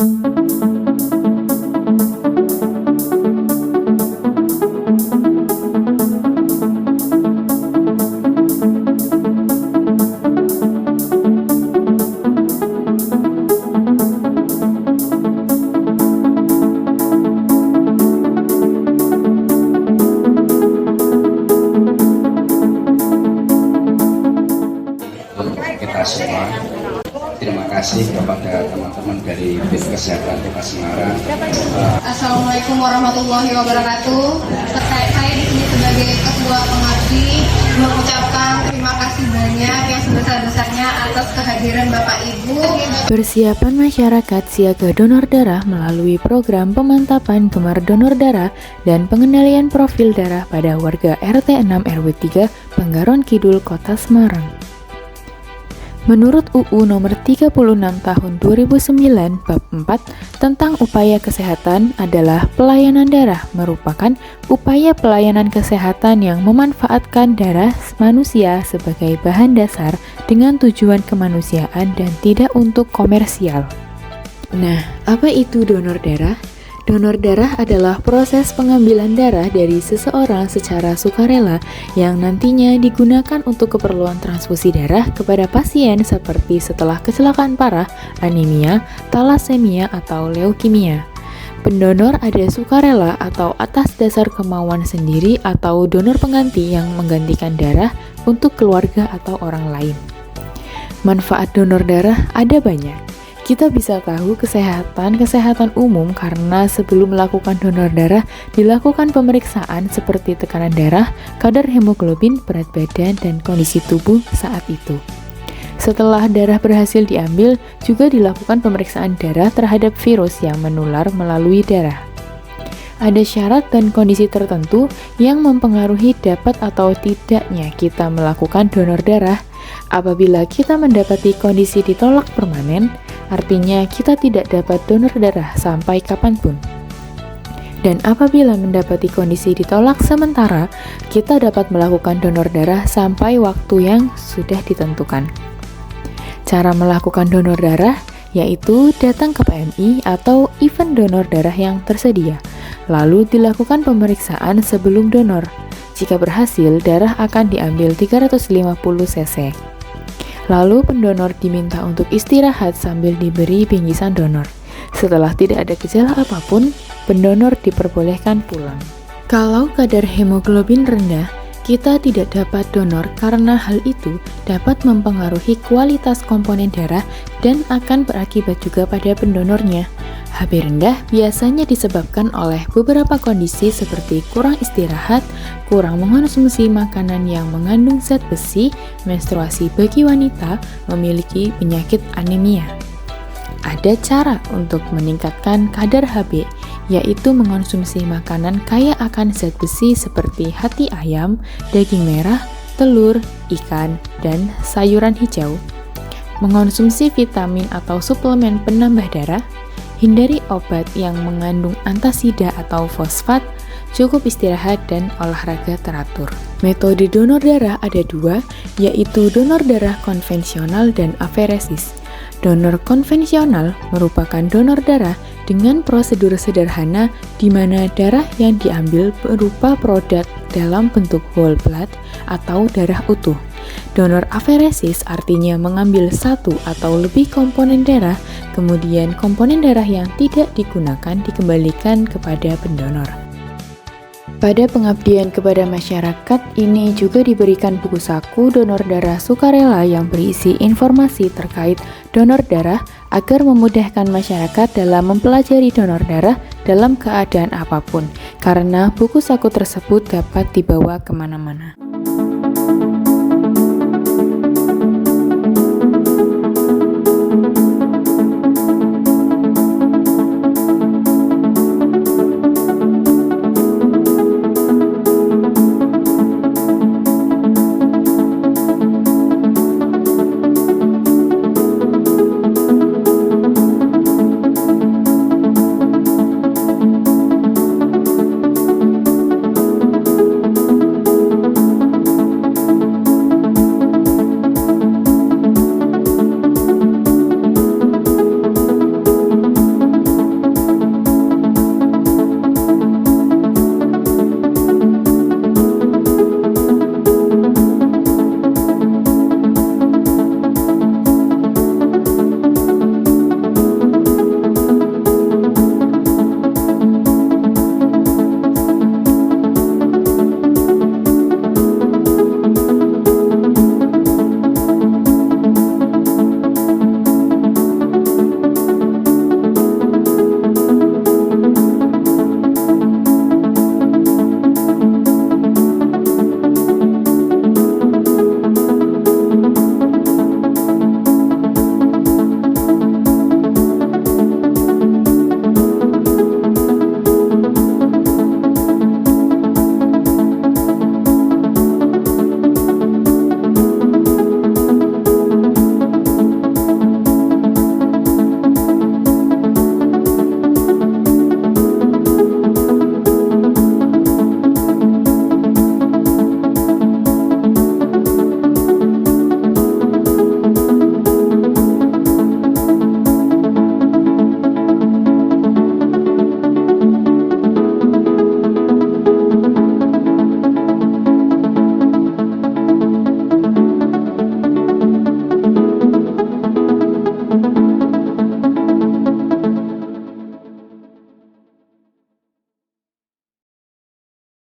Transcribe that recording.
Kita semua, terima kasih kepada teman-teman dari Bid Kesehatan Kota Semarang. Assalamualaikum warahmatullahi wabarakatuh. Saya di sini sebagai ketua pengabdi mengucapkan terima kasih banyak yang sebesar-besarnya atas kehadiran Bapak Ibu. Persiapan masyarakat siaga donor darah melalui program pemantapan gemar donor darah dan pengendalian profil darah pada warga RT 6 RW 3 Panggaron Kidul, Kota Semarang. Menurut UU Nomor 36 Tahun 2009 Bab 4 tentang upaya kesehatan adalah pelayanan darah merupakan upaya pelayanan kesehatan yang memanfaatkan darah manusia sebagai bahan dasar dengan tujuan kemanusiaan dan tidak untuk komersial. Nah, apa itu donor darah? Donor darah adalah proses pengambilan darah dari seseorang secara sukarela yang nantinya digunakan untuk keperluan transfusi darah kepada pasien seperti setelah kecelakaan parah, anemia, talasemia, atau leukemia. Pendonor ada sukarela atau atas dasar kemauan sendiri atau donor pengganti yang menggantikan darah untuk keluarga atau orang lain. Manfaat donor darah ada banyak. Kita bisa tahu kesehatan umum karena sebelum melakukan donor darah dilakukan pemeriksaan seperti tekanan darah, kadar hemoglobin, berat badan, dan kondisi tubuh saat itu. Setelah darah berhasil diambil, juga dilakukan pemeriksaan darah terhadap virus yang menular melalui darah. Ada syarat dan kondisi tertentu yang mempengaruhi dapat atau tidaknya kita melakukan donor darah. Apabila kita mendapati kondisi ditolak permanen, artinya kita tidak dapat donor darah sampai kapanpun. Dan apabila mendapati kondisi ditolak sementara, kita dapat melakukan donor darah sampai waktu yang sudah ditentukan. Cara melakukan donor darah yaitu datang ke PMI atau event donor darah yang tersedia, lalu dilakukan pemeriksaan sebelum donor. Jika berhasil, darah akan diambil 350 cc. Lalu pendonor diminta untuk istirahat sambil diberi bingkisan donor. Setelah tidak ada gejala apapun, pendonor diperbolehkan pulang. Kalau kadar hemoglobin rendah, kita tidak dapat donor karena hal itu dapat mempengaruhi kualitas komponen darah dan akan berakibat juga pada pendonornya. HB rendah biasanya disebabkan oleh beberapa kondisi seperti kurang istirahat, kurang mengonsumsi makanan yang mengandung zat besi, menstruasi bagi wanita, memiliki penyakit anemia. Ada cara untuk meningkatkan kadar HB, yaitu mengonsumsi makanan kaya akan zat besi seperti hati ayam, daging merah, telur, ikan, dan sayuran hijau. Mengonsumsi vitamin atau suplemen penambah darah, hindari obat yang mengandung antasida atau fosfat, cukup istirahat, dan olahraga teratur. Metode donor darah ada dua, yaitu donor darah konvensional dan aferesis. Donor konvensional merupakan donor darah dengan prosedur sederhana di mana darah yang diambil berupa produk dalam bentuk whole blood atau darah utuh. Donor aferesis artinya mengambil satu atau lebih komponen darah, kemudian komponen darah yang tidak digunakan dikembalikan kepada pendonor. Pada pengabdian kepada masyarakat, ini juga diberikan buku saku donor darah sukarela yang berisi informasi terkait donor darah agar memudahkan masyarakat dalam mempelajari donor darah dalam keadaan apapun, karena buku saku tersebut dapat dibawa kemana-mana.